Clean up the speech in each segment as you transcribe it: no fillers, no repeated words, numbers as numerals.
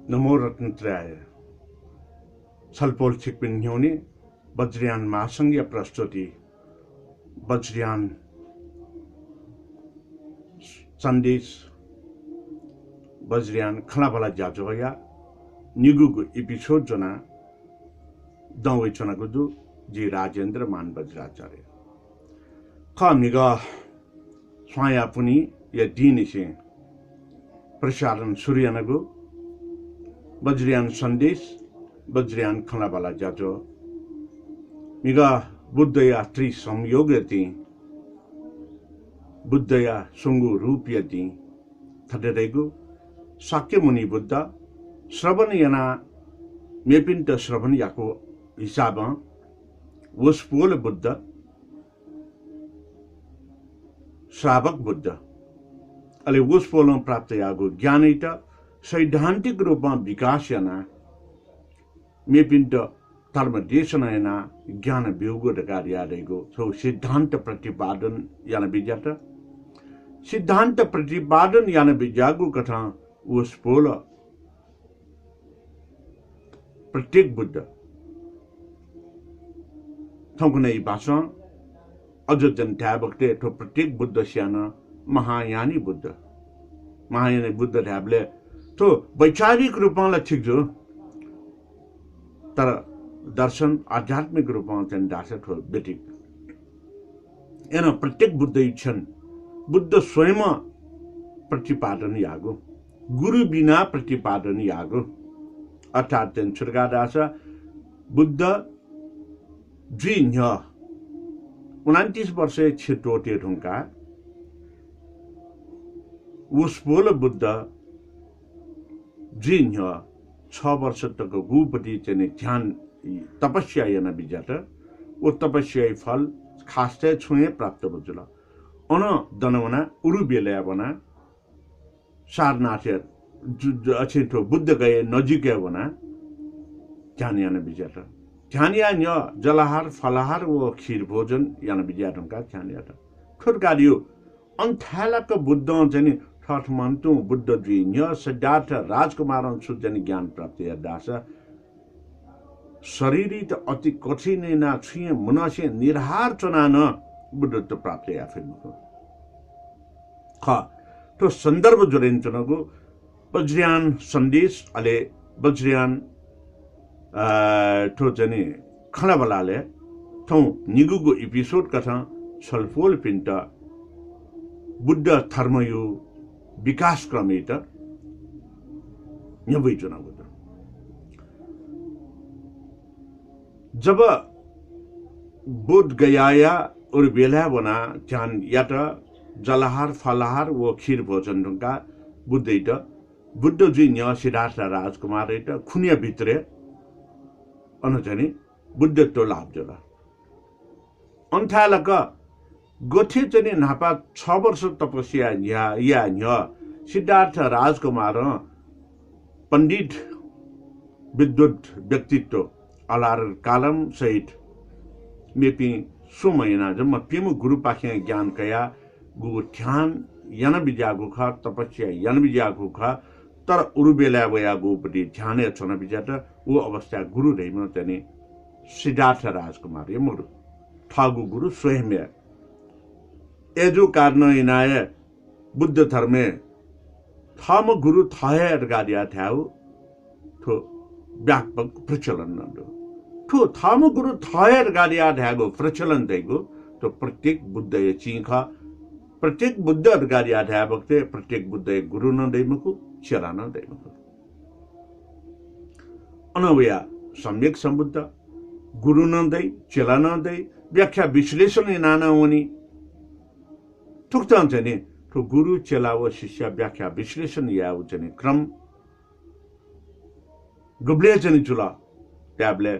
नमो रत्नत्रयाय छलपोल छिकपिन न्यूने वज्रयान महासंघीय प्रस्तुति वज्रयान संदेश वज्रयान खलाबला जाजोया निगुगु एपिसोड जना दौवे चना गुदु जी राजेंद्र मान वज्राचार्य खमिगा स्वाया पुनी या दीनिसे प्रसारण सूर्यनगु वज्रयान संदेश वज्रयान खलाबला जाजो मिगा बुद्धया त्रि संयोगति बुद्धया सुंगु रूपयति थडेरेगु शाक्यमुनि बुद्ध श्रवण याना मेपिन्ट श्रवण याको हिसाब वसपोल बुद्ध श्रावक बुद्ध अले वसपोल प्राप्त यागो ज्ञानित सैद्धान्तिक रूपमा विकास याना मेपिन्ट धर्म देशन याना ज्ञान वियोग कार्यारेगो सो सिद्धान्त प्रतिपादन याना विज्ञात सिद्धान्त प्रतिपादन याना विज्ञागु कथा वसपोल प्रत्येक बुद्ध थौकनै भाषा अजन ठ्याबक्ते ठो प्रत्येक बुद्ध स्याना महायानी बुद्ध बुद्ध ठ्याबले तो वैचारिक रूपमा लक्षिक जो तर दर्शन आध्यात्मिक रूपमा चाहिँ दार्शक ठो बेटिक एन प्रत्येक बुद्ध इच्छन बुद्ध स्वयं प्रतिपादन यागो गुरु बिना प्रतिपादन यागो अर्थात तेन छुर्गादास बुद्ध द्विन्य 29 वर्ष छिटोटे ढुङ्का उसपोल बुद्ध द्विन्य 6 वर्ष तक गुपति चाहिँ ध्यान तपस्या यान बिजात ओ तपस्या फल खास्ते छुए प्राप्त बुझल अन दनवना उरु बेलया बना सारनाथ अछिटो बुद्ध गए नजिकै बना ध्यान यान बिजात ध्यान यान जलाहार फलाहार व खीर भोजन यान बिजाटका ध्यान यात ठुरकारियो अन्थालक बुद्ध चाहिँ ठठ मन्तु बुद्ध द्विन्य सिद्धार्थ राजकुमार अंशु चाहिँ ज्ञान प्राप्त दास शरीरित अति कठिन ना छुए मुनसे निर्हार चनान बुद्धत्व प्राप्त या फिल्मको ख तो संदर्भ जोडिन्छनको वज्रयान संदेश अले वज्रयान ठो चाहिँ खलाबलाले थौ निगुगु एपिसोड कथा छलफोल पिन्ट बुद्ध धर्मयो विकास क्रमित यबै चुनाव जब बोध गयाया और बेला बना ध्यान यात जलाहार फलाहार व खीर भोजन ढुङ्गा बुद्धैट बुद्ध जी न्य सिद्धार्थ राजकुमार खुनिया भित्रे अनुजनी बुद्धत्व लाभ जला अन्थालक गोथे चाहिँ नापा 6 वर्ष तपस्या या न्य सिद्धार्थ राजकुमार पंडित विद्वत व्यक्तित्व अलार कालम सहित मेपी सो महिना जम्मा पिमु गुरु पाखे ज्ञान कया गु ध्यान यन बिजागु ख तपस्या यन बिजागु ख तर उरुबेला वया गोपति ध्यान छन बिजात वो अवस्था गुरु रहिम चाहिँ सिद्धार्थ राजकुमार यमुरु ठागु गुरु स्वयं एजु कारण इनाय बुद्ध धर्मे थम गुरु थय गादिया थ्याउ थो व्यापक प्रचलन नन्दो ठो थम गुरु थय गादिया थ्यागो प्रचलन दैगो तो प्रत्येक बुद्ध ये चिख प्रत्येक बुद्ध गादिया थ्या बक्ते प्रत्येक बुद्ध गुरु न दैमको चेला न दैमको अनवया सम्यक सम्बुद्ध गुरु न दै चेला न दै व्याख्या विश्लेषण नाना होनी थुक्तान चाहिँ तो गुरु चेला व शिष्य व्याख्या विश्लेषण या चाहिँ क्रम गुब्ले चाहिँ चुला ट्याबले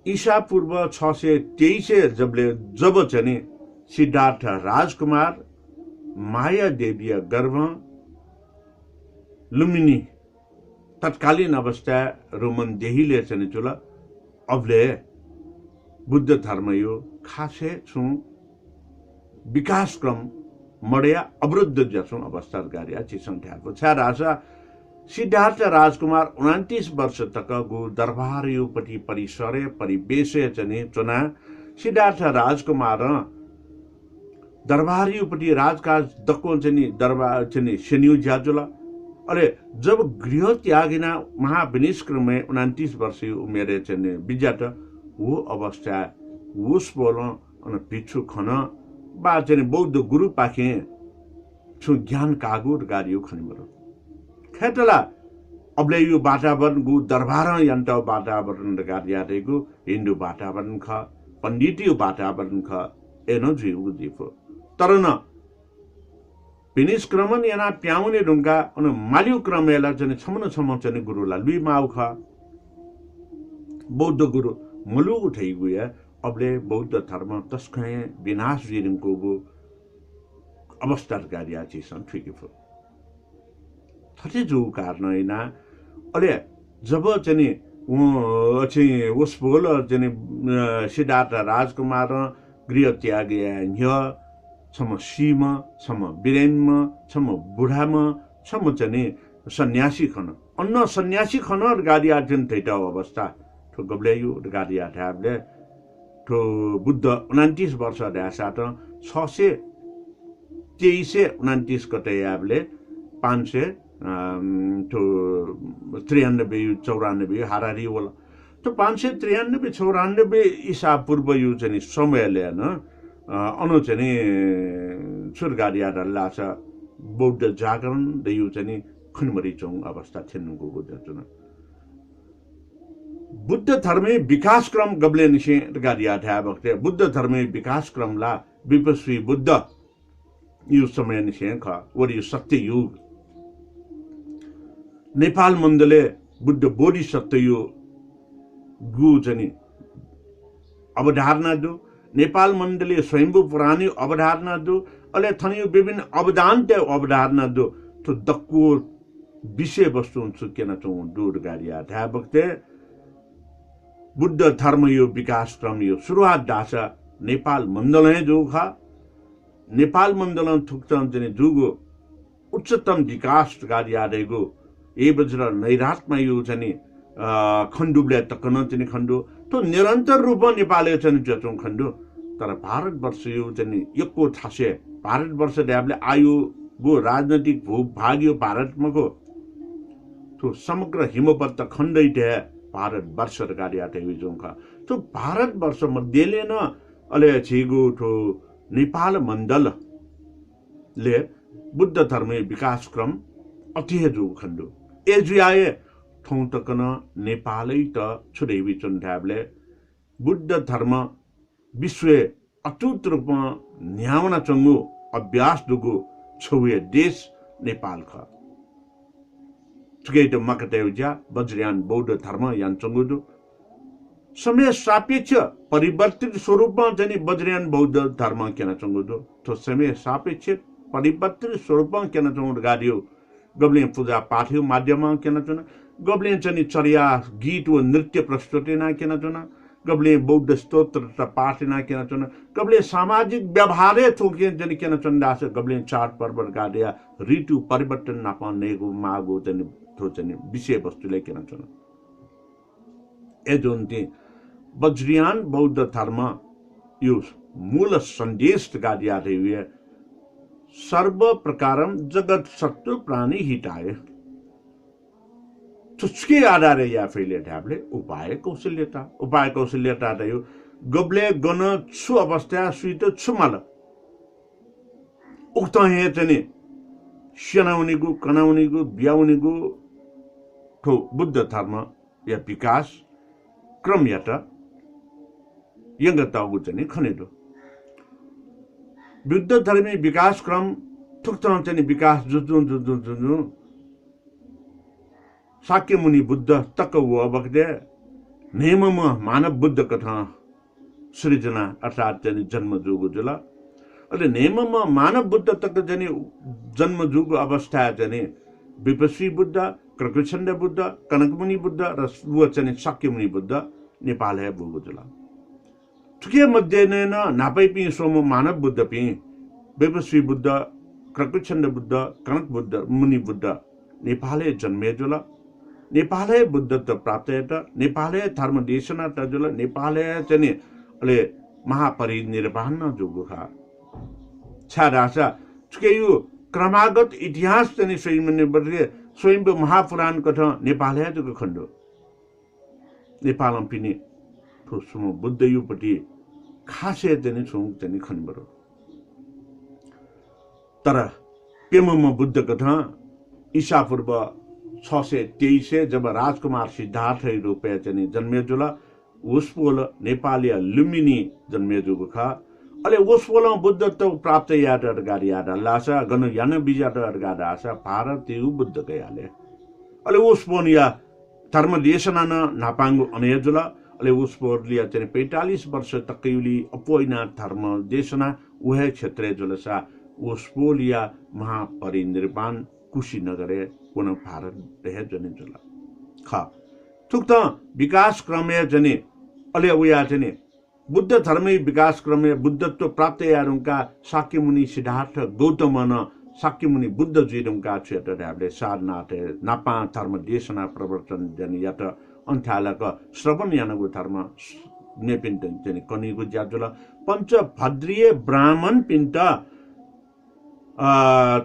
ईसा पूर्व 623 जब चाहिँ सिद्धार्थ राजकुमार माया देवीय गर्भ लुम्बिनी तत्कालीन अवस्था रोमन देहीले चाहिँ चुला अबले बुद्ध धर्म यो खासे छु विकास क्रम मड्या अवरुद्ध जसो अवस्था कार्य चिसंख्याको छ राजा सिद्धार्थ राजकुमार 29 वर्ष तक गु दरबार युपटी परिसरे परिवेशे चाहिँ चुना सिद्धार्थ राजकुमार दरबार युपटी राजकाज दक्को चाहिँ दरबार चाहिँ सेन्यु ज्याजुला अरे जब गृह त्यागिना महाविनिष्क्रमे 29 वर्ष उमेरे चाहिँ बिजाट वो अवस्था उस बोलो अनि पिछु खन बा चाहिँ बौद्ध गुरु पाखे छु ज्ञान कागुर गाडियो खनिमरो खेतला अबले यो वातावरण गु दरबार यन्त वातावरण गाडियाटेको हिन्दू वातावरण ख पण्डितीय वातावरण ख एनो जीव जीफो तर न विनिष्क्रमण याना प्याउने ढुङ्गा अनि मालिउ क्रमेला चाहिँ छमन छम चाहिँ गुरुला लुई माउ ख बौद्ध गुरु मुलु उठै गुया अबले बौद्ध धर्म तस्कै विनाश जिरिङको गु अवस्था गाडिया चिसन ठिकै थटे जो कारण होइन अले जब चाहिँ उस बोल चाहिँ सिद्धार्थ राजकुमार गृह त्यागे छम सीम छम बिरेम छम बुढामा छम चाहिँ सन्यासी खन अन्न सन्यासी खन गाडी आर्जन थैटा अवस्था ठो गब्लेयु गाडी आठ्याबले ठो बुद्ध 29 वर्ष ढ्यासा त 623 कतै याबले 500 तो 93-94 हारारी होला तो 593-94 ईसा पूर्व यो चाहिँ समयले न अनु चाहिँ सुरगाडिया लाछ बौद्ध जागरण द यो चाहिँ खुनमरी चौं अवस्था थिन्नुको बुद्धजुन बुद्ध धर्मे विकास क्रम गब्ले निसे गाडिया ठ्या बक्ते बुद्ध धर्मे विकास क्रमला विपस्वी बुद्ध यो समय निसे ख वरी सत्य युग नेपाल मण्डले बुद्ध बोधिसत्व यो गु चाहिँ अवधारणा दु नेपाल मण्डले स्वयंभू पुरानी अवधारणा दु अले थनियो विभिन्न अवदान्त अवधारणा दु तो दक्को विषय वस्तु हुन्छ केना चौ दूर गाडिया था बक्ते बुद्ध धर्म यो विकास क्रम यो सुरुवात दासा नेपाल मण्डले जो खा नेपाल मण्डल थुक्चन चाहिँ जुगो उच्चतम विकास गाडिया देगो ए बजेर नैरातमा यो चाहिँ खण्डुले तकन चाहिँ खण्डु तो निरन्तर रूपमा नेपालले चाहिँ जचौं खण्डु तर भारतवर्ष यो चाहिँ यको थासे भारतवर्ष ड्याबले आयो गो राजनीतिक भूभाग यो भारतमाको तो समग्र हिमवत् खण्डै ढ्या भारतवर्ष गाडिया टेविजोंका तो भारतवर्ष मध्येले न अले छिगो ठो नेपाल मण्डल ले बुद्ध धर्म विकास क्रम अतिहे जो खण्डु एजुआए ठौं तकन नेपालै त छुडेवी चुन्ढ्याबले बुद्ध धर्म विश्व अटुट रूपमा न्याउना चंगु अभ्यास दुगु छुए देश नेपाल ख चुकेट मकतेउजा वज्रयान बौद्ध धर्म यान चंगुदु समय सापेक्ष परिवर्तित स्वरूपमा चाहिँ वज्रयान बौद्ध धर्म केना चंगुदु तो समय सापेक्ष परिवर्तित स्वरूपमा केना चंगुदु गाडियो गब्ले पूजा पाठ माध्यममा केना चुना गब्ले चाहिँ चर्या गीत व नृत्य प्रस्तुति ना केना चुना गब्ले बौद्ध स्तोत्र त पाठ ना केना चुना गब्ले सामाजिक व्यवहारे थोके जनि केना चन्दास गब्ले चाड पर्व गाडिया ऋतु परिवर्तन नापानेको मागो चाहिँ थो चाहिँ विषय वस्तुले केना चुना ए जोन्ति वज्रयान बौद्ध धर्म यो मूल सन्देश गाडिया रे सर्व प्रकारम जगत सत्व प्राणी हिताय तुचके आधारे या फेले ढ्याबले उपाय कौशल्यता यो गब्ले गन छु अवस्था सुइत छुमल उक्त हे चाहिँ सेनाउनेको कनाउनेको ब्याउनेको ठो बुद्ध धर्म या विकास क्रम या त यंगतागु चाहिँ खनेदो बुद्ध धर्म विकास क्रम थुक्थन चाहिँ विकास जुजु शाक्य मुनि बुद्ध तक वो अबकदे नेमम मानव बुद्ध कथा सृजना अर्थात चाहिँ जन्म जुगु जुल अले नेमम मानव बुद्ध तक चाहिँ जन्म जुगु अवस्था चाहिँ विपस्वी बुद्ध कृकुछन्द बुद्ध कनकमुनि बुद्ध र वो चाहिँ शाक्य मुनि बुद्ध नेपाल है बुगु जुल तुके मध्ये न नापै पि सोम मानव बुद्ध पि विपस्वी बुद्ध कृकुछन्द बुद्ध कनक बुद्ध मुनि बुद्ध नेपाले जन्मेजुल नेपाले बुद्धत्व प्राप्त नेपाले धर्म देशना तजुल नेपाले चाहिँ अले महापरिनिर्वाण जोगुखा छाडासा चुके यो क्रमागत इतिहास चाहिँ स्वयं महापुराण कथ नेपाले जोग खण्डो नेपालम पिने ठोसुम बुद्ध युपट्टि खासे चाहिँ छौँ चाहिँ खण्डबरो तर पेमम बुद्ध कथा ईसापूर्व 623 जब राजकुमार सिद्धार्थ रूपे चाहिँ जन्मेजुल उसपोल नेपाली लुम्बिनी जन्मेजुको खा अले उसपोल बुद्धत्व प्राप्त यादर गाडी याद लासा गनु यान बिजाट गाड आशा भारत यु बुद्ध गयाले अले उसपोन या धर्म देशना न नापांगु अनेजुल अले उसपोर लिया चाहिँ 45 वर्ष तकयुली अपोइना धर्म देशना उहे क्षेत्र जुलसा उसपोलिया महापरिनिर्वाण कुशीनगरे पुनः भारत रहे जने जुला खा थुक विकास क्रमे जने अले उया जने बुद्ध धर्मै विकास क्रमे बुद्धत्व प्राप्त यारुंका शाक्य मुनि सिद्धार्थ गौतम न शाक्य मुनि बुद्ध जीरुंका क्षेत्र हामीले सारनाथ नापा धर्म देशना प्रवर्तन जने यात अन्थालक श्रवण यानको धर्म नेपिन्ट जने कनिगु ज्याजुला पंच भद्रीय ब्राह्मण पिन्ट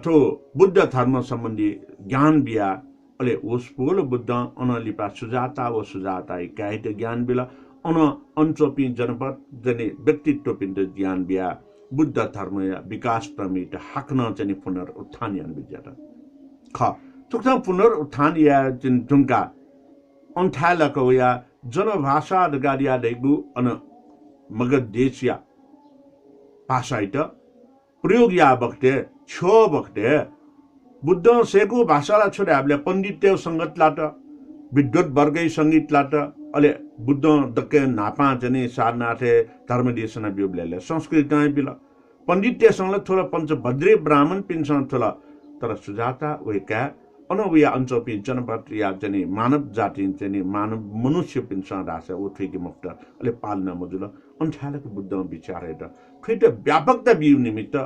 तो बुद्ध धर्म सम्बन्धी ज्ञान बिया अले उसपोल बुद्ध अनलिपा सुजाता व सुजाता इकाइट ज्ञान बिला अन अञ्चोपी जनपद जने व्यक्तित्व पिण्ड ज्ञान बिया बुद्ध धर्म विकास प्रमित हाक्न चाहिँ पुनरुत्थान यान बिजात ख तुक्ता पुनरुत्थान या जुनका अन्थालको या जनभाषा गाडिया दैगु अन मगध देशिया भाषाइट प्रयोग या बक्ते छो बक्ते बुद्ध सेको भाषालाई छोडे हामीले पण्डित्य सङ्गतलाट विद्वत वर्गै सङ्गीतलाट अले बुद्ध दक्के नापा जने सारनाथे धर्म देशना बिउले संस्कृत बिल पण्डित्य संगले थोड़ा पंचभद्रे ब्राह्मण पिन्सन थोला तर सुजाता वेका अनवया अञ्चपी जनपद या जने मानव जाति जने मानव मनुष्य पिन्सन रासे उठेकी मुक्त अले पाल्न मजुल अन्ठालको बुद्ध विचार त फेट व्यापकता बिउ निमित्त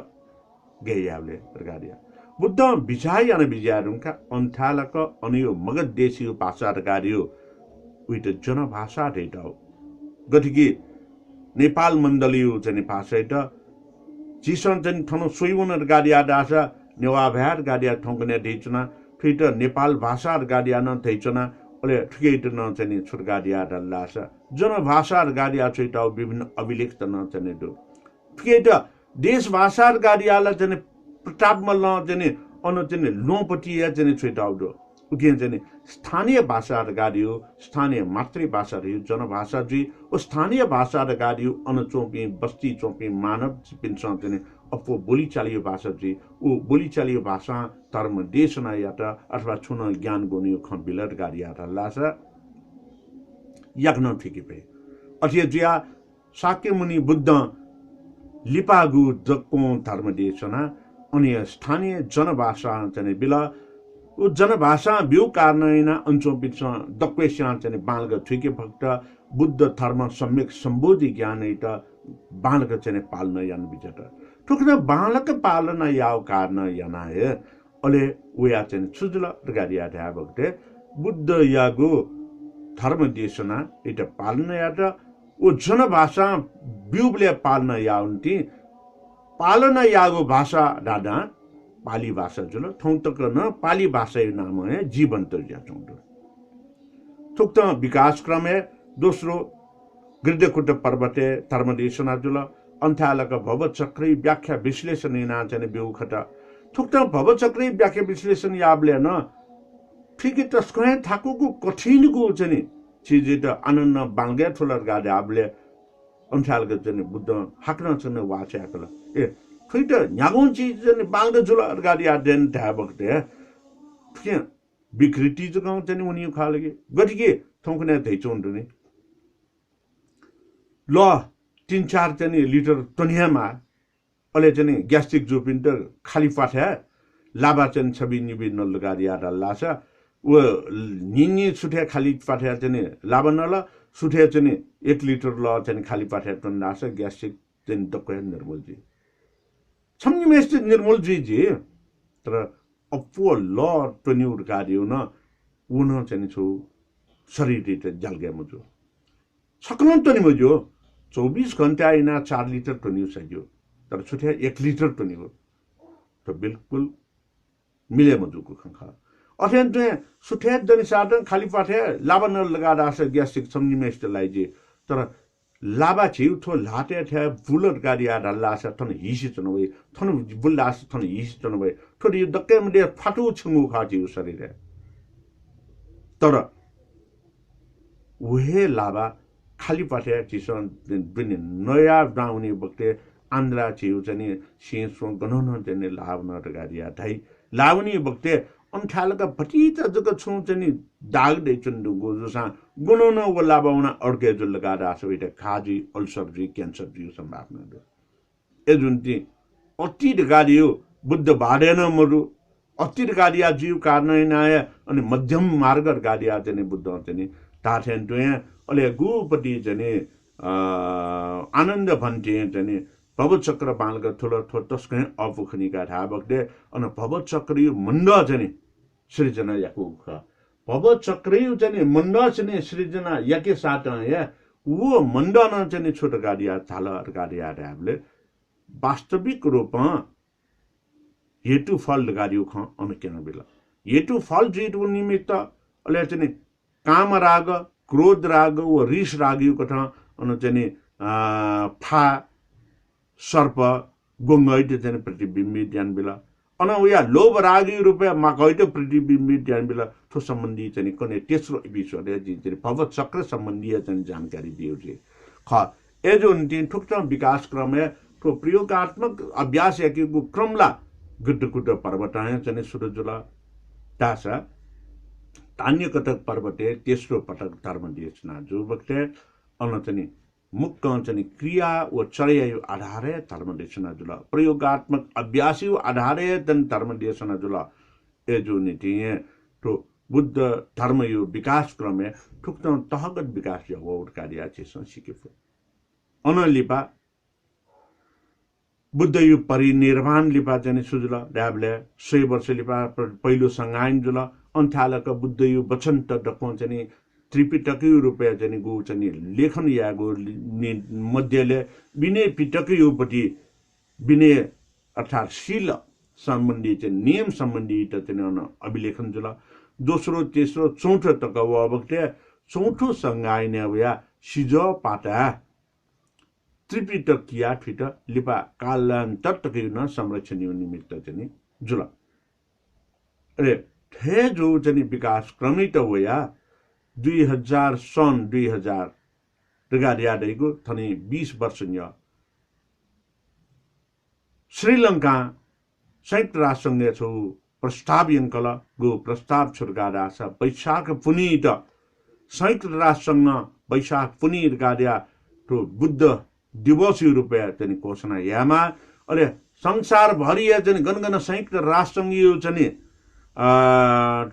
गयावले प्रकारिया बुद्ध विचाय अन विचारुका अन्ठालक अनियो मगध देशी भाषा कार्यो उइट जनभाषा रेटाउ गतिकी नेपाल मण्डलियो जने भाषाइट चिसन जन थनो सोइवन गाडिया दासा नेवाभ्यार गाडिया ठोंकने देचना फिट नेपाल भाषा गाडिया न थैचना अले ठिकेट न चाहिँ छुरगाडिया दल्लासा जनभाषा गाडिया छैटाउ विभिन्न अभिलेख न चाहिँ दो ठिकेट देश भाषा गाडियाला चाहिँ प्रताप मल्ल चाहिँ अन चाहिँ लोपटी या चाहिँ छैटाउ दो उके चाहिँ स्थानीय भाषा गाडियो स्थानीय मातृभाषा रह्यो जनभाषा जी ओ स्थानीय भाषा गाडियो अन चोपी बस्ती चोपी मानव पिन्सन चाहिँ अपो बोलीचालियो भाषा जी ओ बोलीचालियो भाषा धर्म देशना याता अथवा छुन ज्ञान गोनियो खबिलर गाडिया लासा याग्न थिके पे अथिय जिया शाक्य मुनि बुद्ध लिपागु जक्पो धर्म देशना अनि स्थानीय जनभाषा चाहिँ बिला उ जनभाषा बिउ कारणैना अंचोपिच दक्वेस्या चाहिँ बालग थिके भक्त बुद्ध धर्म सम्यक सम्बोधि ज्ञान त बालग चाहिँ पाल्न यान बिजट ठुक्न बालक पालन याव कारण यानाए अले उया चाहिँ सुजुल गाडिया ध्या भक्ते बुद्ध यागो धर्म देशना इट पालन यात उ जनभाषा बिउले पाल्न याउन्ती पालन यागो भाषा दादा पाली भाषा जुल ठौतक न पाली भाषा नाम है जीवंत ज्याचौं थुक्त विकास क्रम है दोस्रो गृद्धकुट पर्वते धर्मदेशना जुल अन्थालक भवचक्री व्याख्या विश्लेषण नाचने बेउखट थुक्त भवचक्री व्याख्या विश्लेषण याबले न ठीक तस्कय थाकुको कठिनको चाहिँ चीज त आनन्द बांगे ठुलर गाडे आबले अन्थालक चाहिँ बुद्ध हाक्न छन वाच्याकल ए फिट न्यागुन चीज चाहिँ बांगे जुलर गाडी आदेन थाबकते के विकृति जगाउँ चाहिँ उनी खालगे गतिके थौकने थैचौं नि ल 3-4 चाहिँ लिटर तनियामा अले चाहिँ ग्यास्ट्रिक जो पिन्ट खाली पाठ्या लाबा चाहिँ छबि निबि नल गाडी आडा लासा व निनी सुठे खाली पाठ्या चाहिँ लाबा नल सुठे चाहिँ 1 लिटर ल चाहिँ खाली पाठ्या तन लासा ग्यास्ट्रिक चाहिँ दक्कै निर्मल जी छम्नी मेस्ट निर्मल जी तर अप्पो ल टोन्यू गाडियो न उन चाहिँ छु शरीर जलगे मुझो सकलन टोनी मुझो 24 घंटा आइना 4 लिटर टोन्यू सकियो तर छुट्या 1 लिटर टोनी हो तो बिल्कुल मिले मुझको खंखा अथेन तो सुठे जनि साधन खाली पाठे लाबा न लगा रास ग्यास्ट्रिक समझी में स्टलाई जे तर लाबा छिउ थो लाटे थे बुलर गाडी आ लासा थन हिसी चन भई थन बुल्लास थन हिसी चन भई थोडी यो दक्के मले फाटु छंगु खाजिउ शरीर तर वहे लाबा खाली पाठे चिसन बिन नया डाउने बक्ते आन्द्रा छिउ चाहिँ सिंसो गनन चाहिँ लाभ न गाडी आ धाई लावनी बक्ते अन्ठालका भटित जग छु चाहिँ दाग दे चन्दु गोजुसा गुणन वला बाउना अड्के जुल लगा रासो इटे खाजी अल्सर जी क्यान्सर जी सम्भावना दो ए जुन ती अति गाडियो बुद्ध बाडेन मरु अति गाडिया जीव कारण आए अनि मध्यम मार्ग गाडिया चाहिँ बुद्ध चाहिँ ताथेन तो अले गुपटी चाहिँ आनन्द भन्टे चाहिँ भवचक्र बालका ठुलो तस्कै अपुखनीका ढाबकले अनि भवचक्र मण्ड चाहिँ सृजना याको भवचक्र चाहिँ मण्ड चाहिँ सृजना याके साथ वो मण्ड न चाहिँ छोटो गाडिया थाल गाडिया ढाबले वास्तविक रूपमा हेतु फल गाडियो ख अनुकेन बेला हेतु फल जीतु निमित्त अले चाहिँ काम राग क्रोध राग व रिस रागियो कथा अनि चाहिँ फा सर्प गोंगैट चाहिँ प्रतिबिम्बित ध्यान बेला अन उया लोभ रागी रुपया माकैट प्रतिबिम्बित ध्यान बेला थो सम्बन्धी चाहिँ कने तेस्रो एपिसोड चाहिँ भव चक्र सम्बन्धी चाहिँ जानकारी दियो जे ख ए जुन दिन ठुक्ट विकास क्रम है तो प्रयोगात्मक अभ्यास या कि क्रमला गुड्ड पर्वताय चाहिँ सुरजुला तासा तान्य कटक पर्वते तेस्रो पटक धर्म देशना जो बक्ते अन चाहिँ मुक्त चाहिँ क्रिया व चर्या आधारे धर्म देशना जुला प्रयोगात्मक अभ्यासी आधारे धर्म देशना जुला ए जो नीति तो बुद्ध धर्म यो विकास क्रम है ठुक्त तहगत विकास यो वो कार्य चाहिँ सिकेको अनलिपा बुद्ध यो परिनिर्वाण लिपा चाहिँ सुजुला ड्याबले 100 वर्ष लिपा पहिलो संगाइन जुला अन्थालक बुद्ध यो वचन त डको चाहिँ त्रिपिटकीय रूपया चाहिँ गो चाहिँ लेखन यागो मध्यले विनय पिटकीयोपट्टि विनय अर्थात् शील सम्बन्धी चाहिँ नियम सम्बन्धी त चाहिँ अभिलेखन जुल दोस्रो तेस्रो चौथो तक वबक्ते चौथो संगाइने वया सिज पाटा त्रिपिटकीय फिट लिपा कालान्तर तकिन संरक्षण निमित्त चाहिँ जुल अरे थे जो चाहिँ विकास क्रमित वया 2000 सन् 2000 गाडियादेखिको थनी 20 वर्ष श्रीलंका संयुक्त राष्ट्रसङ्घ छौ प्रस्ताव यङ्कल गो प्रस्ताव छुर्गा रास वैशाख पुनीत संयुक्त राष्ट्रसङ्घ वैशाख पुनीत गाडिया तो बुद्ध दिवस रुपया चाहिँ घोषणा यामा अले संसार भरि चाहिँ गनगन संयुक्त राष्ट्रसङ्घ यो चाहिँ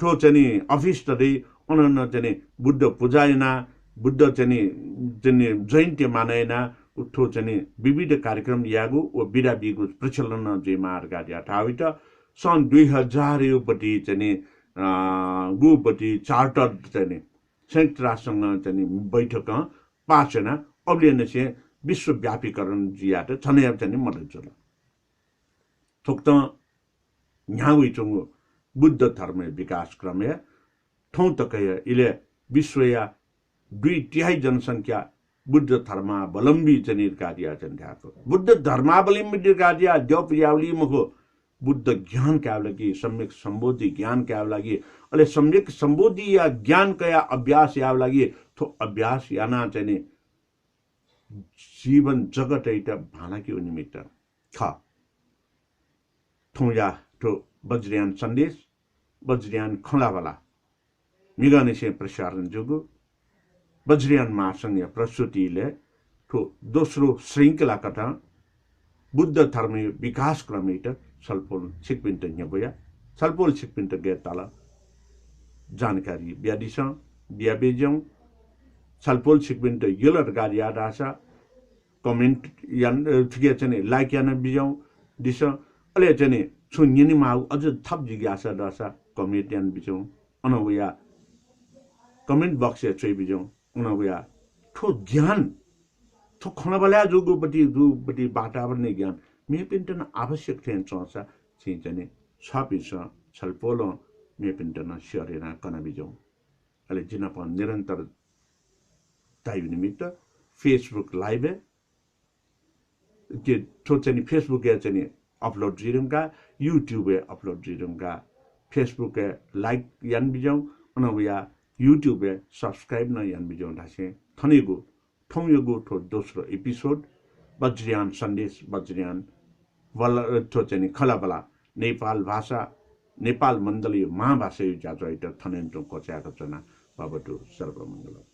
तो चाहिँ अफिस तदै उन्होंने चाहिँ बुद्ध पूजायना बुद्ध चाहिँ जयन्ती मानायना उठो चाहिँ विविध कार्यक्रम यागु व बिरा बिगु प्रचलन जे मार्ग ठावित सन् 2000 योपट्टि चाहिँ गुपट्टि चार्टर चाहिँ संयुक्त राष्ट्रसँग चाहिँ बैठक पाचना अभियान से विश्वव्यापीकरण जिया छने चाहिँ मदत चल थोक्त न्याउ चंगु बुद्ध धर्म विकास क्रम है ठौं तक इले विश्वया 2/3 जनसंख्या बुद्ध धर्मावलम्बी चाहिँ कार्य चाहिँ बुद्ध धर्मावलम्बी कार्य देवप्रियावली मको बुद्ध ज्ञान क्या लगी सम्यक संबोधि ज्ञान क्या लगी अले सम्यक संबोधि या ज्ञान कया अभ्यास या लगी तो अभ्यास याना चाहिँ जीवन जगत ऐटा भाना की निमित्त छ ठौया तो वज्रयान सन्देश वज्रयान खलावाला मिगाने से प्रसारण जुगु वज्रयान महासंघ प्रस्तुतिले तो दोस्रो श्रृंखला कथा बुद्ध धर्म विकास क्रमित छलफल छिकपिन्ट न्यबया छलफल छिकपिन्ट गेताला जानकारी ब्यादिस ब्याबेजौं छलफल छिकपिन्ट यलर गाडिया रासा कमेन्ट यान ठिके चाहिँ लाइक यान बिजौं दिस अले चाहिँ सुन्यनि माउ अझ थप जिज्ञासा दसा कमेडियन बिजौं अनवया कमेन्ट बक्स चाहिँ बिजौं अनवया ठो ज्ञान थो खनबल्या जुगुपट्टि वातावरण ज्ञान मेपिन्टन आवश्यक थिएन चौसा छिचने छपिस छलपोलो मेपिन्टन स्यरेना कना बिजौं अले जिनपन निरन्तर तायु निमित्त फेसबुक लाइभ के थो चाहिँ फेसबुक चाहिँ अपलोड जिरुंगा यूट्यूब अपलोड जिरुंगा फेसबुक लाइक यान बिजौं अनवया यूट्यूब सब्सक्राइब न यान बिजौं ढासे थनेगु ठौयगु ठो दोस्रो एपिसोड वज्रयान सन्देश वज्रयान वल थो चाहिँ खलाबला नेपाल भाषा नेपाल मण्डलीय महाभाषा जाजो थनेन्टो कोच्याको चना बाबटु सर्वमंगल